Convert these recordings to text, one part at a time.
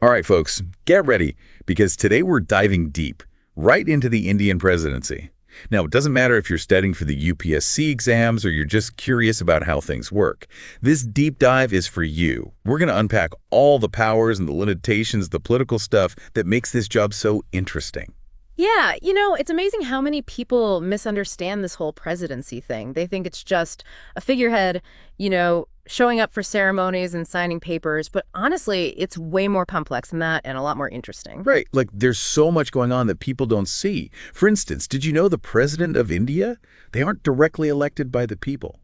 All right, folks, get ready, because today we're diving deep, right into the Indian presidency. Now, it doesn't matter if you're studying for the UPSC exams or you're just curious about how things work. This deep dive is for you. We're going to unpack all the powers and the limitations, the political stuff that makes this job so interesting. Yeah, it's amazing how many people misunderstand this whole presidency thing. They think it's just a figurehead, showing up for ceremonies and signing papers. But honestly, it's way more complex than that and a lot more interesting. Right, like there's so much going on that people don't see. For instance, did you know the president of India? They aren't directly elected by the people.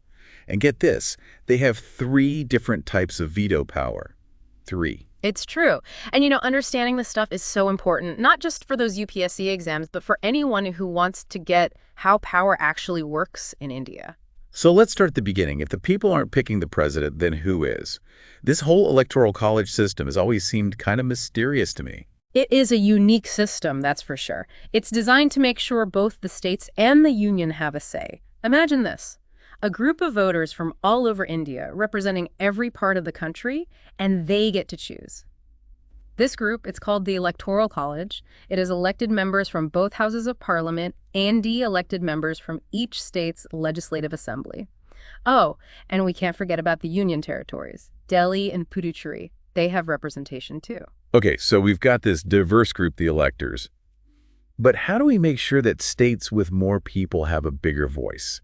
And get this, they have 3 different types of veto power. 3. It's true. And understanding this stuff is so important, not just for those UPSC exams, but for anyone who wants to get how power actually works in India. So let's start at the beginning. If the people aren't picking the president, then who is? This whole electoral college system has always seemed kind of mysterious to me. It is a unique system, that's for sure. It's designed to make sure both the states and the union have a say. Imagine this. A group of voters from all over India representing every part of the country, and they get to choose. This group, it's called the Electoral College. It is elected members from both houses of parliament and de-elected members from each state's legislative assembly. Oh, and we can't forget about the union territories. Delhi and Puducherry, they have representation too. Okay, so we've got this diverse group, the electors. But how do we make sure that states with more people have a bigger voice?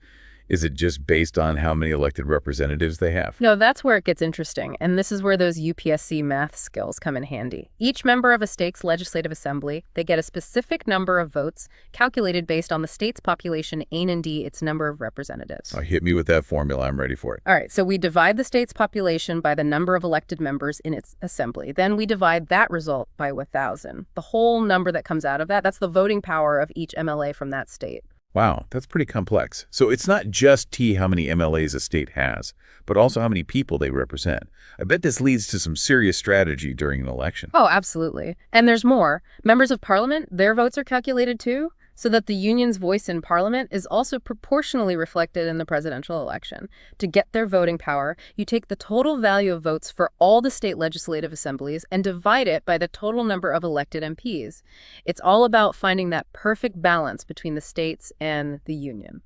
Is it just based on how many elected representatives they have? No, that's where it gets interesting, and this is where those UPSC math skills come in handy. Each member of a state's legislative assembly, they get a specific number of votes calculated based on the state's population and its number of representatives. Oh, hit me with that formula. I'm ready for it. All right, so we divide the state's population by the number of elected members in its assembly. Then we divide that result by 1,000. The whole number that comes out of that, that's the voting power of each MLA from that state. Wow, that's pretty complex. So it's not just how many MLAs a state has, but also how many people they represent. I bet this leads to some serious strategy during an election. Oh, absolutely. And there's more. Members of parliament, their votes are calculated too, so that the union's voice in parliament is also proportionally reflected in the presidential election. To get their voting power, you take the total value of votes for all the state legislative assemblies and divide it by the total number of elected MPs. It's all about finding that perfect balance between the states and the union.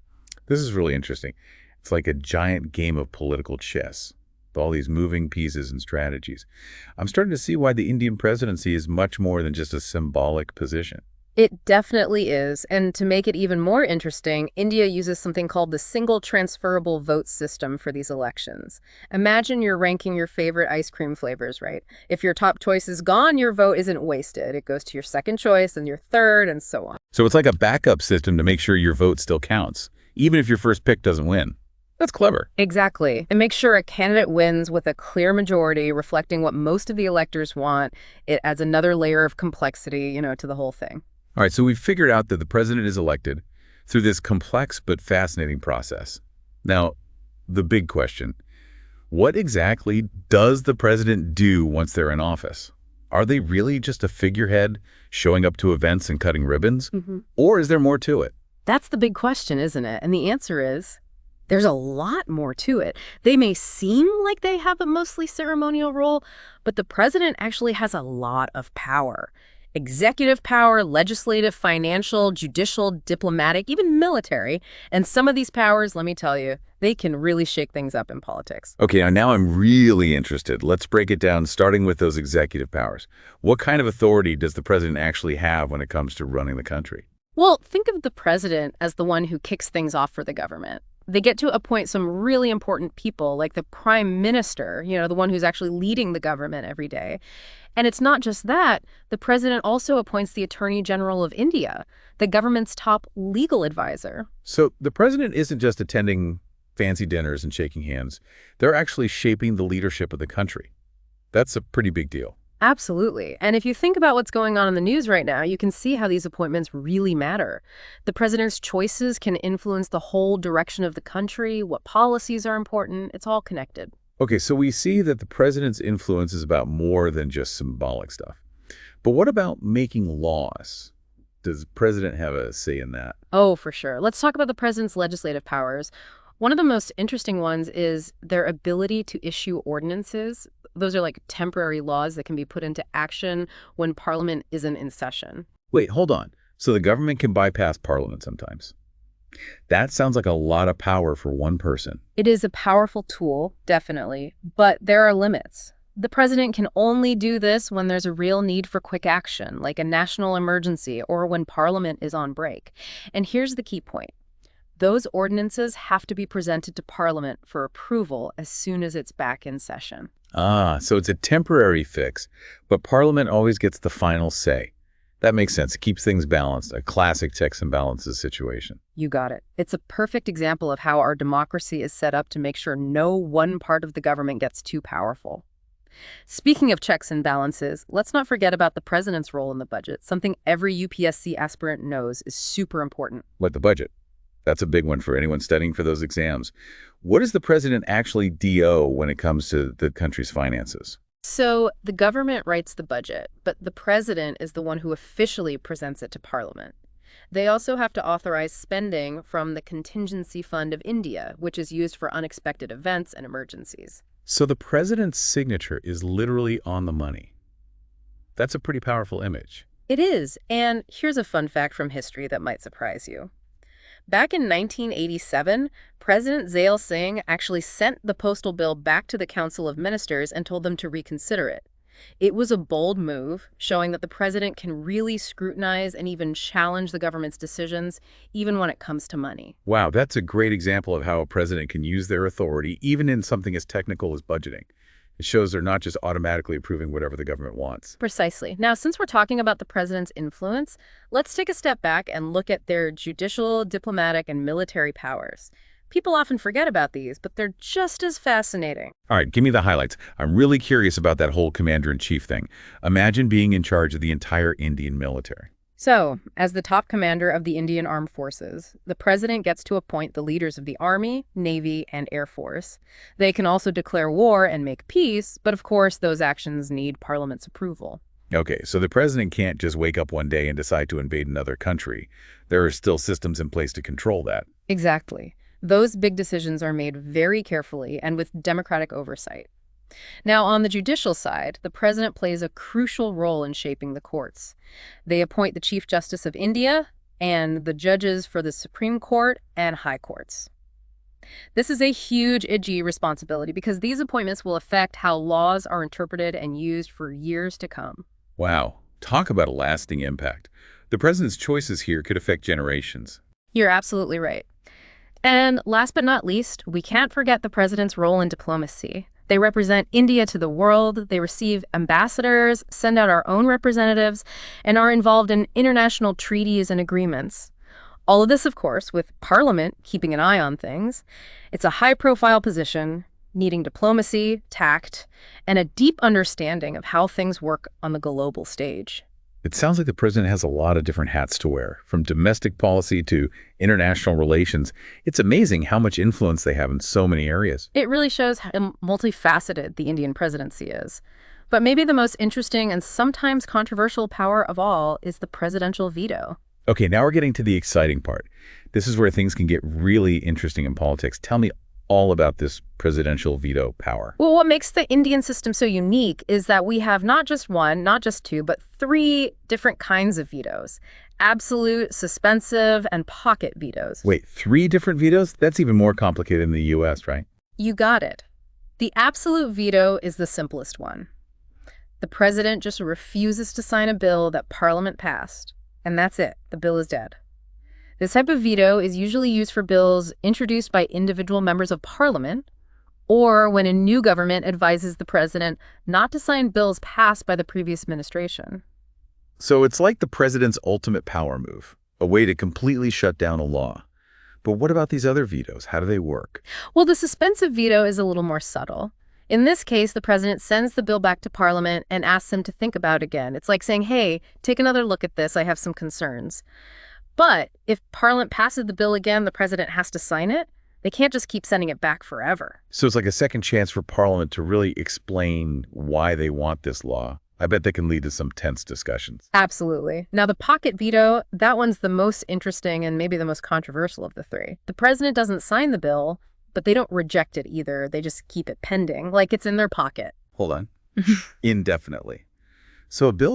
This is really interesting. It's like a giant game of political chess, with all these moving pieces and strategies. I'm starting to see why the Indian presidency is much more than just a symbolic position. It definitely is. And to make it even more interesting, India uses something called the single transferable vote system for these elections. Imagine you're ranking your favorite ice cream flavors, right? If your top choice is gone, your vote isn't wasted. It goes to your second choice and your third and so on. So it's like a backup system to make sure your vote still counts, even if your first pick doesn't win. That's clever. Exactly. It makes sure a candidate wins with a clear majority reflecting what most of the electors want. It adds another layer of complexity, to the whole thing. All right, so we've figured out that the president is elected through this complex but fascinating process. Now, the big question, what exactly does the president do once they're in office? Are they really just a figurehead showing up to events and cutting ribbons? Or is there more to it? That's the big question, isn't it? And the answer is, there's a lot more to it. They may seem like they have a mostly ceremonial role, but the president actually has a lot of power. Executive power, legislative, financial, judicial, diplomatic, even military. And some of these powers, let me tell you, they can really shake things up in politics. Okay, now I'm really interested. Let's break it down, starting with those executive powers. What kind of authority does the president actually have when it comes to running the country? Well, think of the president as the one who kicks things off for the government. They get to appoint some really important people, like the prime minister, the one who's actually leading the government every day. And it's not just that. The president also appoints the Attorney General of India, the government's top legal advisor. So the president isn't just attending fancy dinners and shaking hands. They're actually shaping the leadership of the country. That's a pretty big deal. Absolutely. And if you think about what's going on in the news right now, you can see how these appointments really matter. The president's choices can influence the whole direction of the country, what policies are important. It's all connected. Okay, so we see that the president's influence is about more than just symbolic stuff. But what about making laws? Does the president have a say in that? Oh, for sure. Let's talk about the president's legislative powers. One of the most interesting ones is their ability to issue ordinances. Those are like temporary laws that can be put into action when Parliament isn't in session. Wait, hold on. So the government can bypass Parliament sometimes. That sounds like a lot of power for one person. It is a powerful tool, definitely, but there are limits. The president can only do this when there's a real need for quick action, like a national emergency or when Parliament is on break. And here's the key point. Those ordinances have to be presented to Parliament for approval as soon as it's back in session. Ah, so it's a temporary fix, but Parliament always gets the final say. That makes sense. It keeps things balanced, a classic checks and balances situation. You got it. It's a perfect example of how our democracy is set up to make sure no one part of the government gets too powerful. Speaking of checks and balances, let's not forget about the president's role in the budget, something every UPSC aspirant knows is super important. What, the budget? That's a big one for anyone studying for those exams. What does the president actually DO when it comes to the country's finances? So the government writes the budget, but the president is the one who officially presents it to Parliament. They also have to authorize spending from the contingency fund of India, which is used for unexpected events and emergencies. So the president's signature is literally on the money. That's a pretty powerful image. It is, and here's a fun fact from history that might surprise you. Back in 1987, President Zail Singh actually sent the postal bill back to the Council of Ministers and told them to reconsider it. It was a bold move, showing that the president can really scrutinize and even challenge the government's decisions, even when it comes to money. Wow, that's a great example of how a president can use their authority, even in something as technical as budgeting. It shows they're not just automatically approving whatever the government wants. Precisely. Now, since we're talking about the president's influence, let's take a step back and look at their judicial, diplomatic, and military powers. People often forget about these, but they're just as fascinating. All right, give me the highlights. I'm really curious about that whole commander-in-chief thing. Imagine being in charge of the entire Indian military. So, as the top commander of the Indian Armed Forces, the president gets to appoint the leaders of the Army, Navy, and Air Force. They can also declare war and make peace, but of course those actions need Parliament's approval. Okay, so the president can't just wake up one day and decide to invade another country. There are still systems in place to control that. Exactly. Those big decisions are made very carefully and with democratic oversight. Now, on the judicial side, the president plays a crucial role in shaping the courts. They appoint the Chief Justice of India and the judges for the Supreme Court and High Courts. This is a huge responsibility because these appointments will affect how laws are interpreted and used for years to come. Wow, talk about a lasting impact. The president's choices here could affect generations. You're absolutely right. And last but not least, we can't forget the president's role in diplomacy. They represent India to the world, they receive ambassadors, send out our own representatives, and are involved in international treaties and agreements. All of this, of course, with Parliament keeping an eye on things. It's a high-profile position, needing diplomacy, tact, and a deep understanding of how things work on the global stage. It sounds like the president has a lot of different hats to wear, from domestic policy to international relations. It's amazing how much influence they have in so many areas. It really shows how multifaceted the Indian presidency is. But maybe the most interesting and sometimes controversial power of all is the presidential veto. Okay, now we're getting to the exciting part. This is where things can get really interesting in politics. Tell me all about this presidential veto power. Well, what makes the Indian system so unique is that we have not just one, not just two, but three different kinds of vetoes: absolute, suspensive, and pocket vetoes. Wait, three different vetoes? That's even more complicated in the U.S., right? You got it. The absolute veto is the simplest one. The president just refuses to sign a bill that Parliament passed, and that's it. The bill is dead. This type of veto is usually used for bills introduced by individual members of Parliament, or when a new government advises the president not to sign bills passed by the previous administration. So it's like the president's ultimate power move, a way to completely shut down a law. But what about these other vetoes? How do they work? Well, the suspensive veto is a little more subtle. In this case, the president sends the bill back to Parliament and asks them to think about it again. It's like saying, hey, take another look at this. I have some concerns. But if Parliament passes the bill again, the president has to sign it. They can't just keep sending it back forever. So it's like a second chance for Parliament to really explain why they want this law. I bet that can lead to some tense discussions. Absolutely. Now, the pocket veto, that one's the most interesting and maybe the most controversial of the three. The president doesn't sign the bill, but they don't reject it either. They just keep it pending, like it's in their pocket. Hold on. indefinitely. So a bill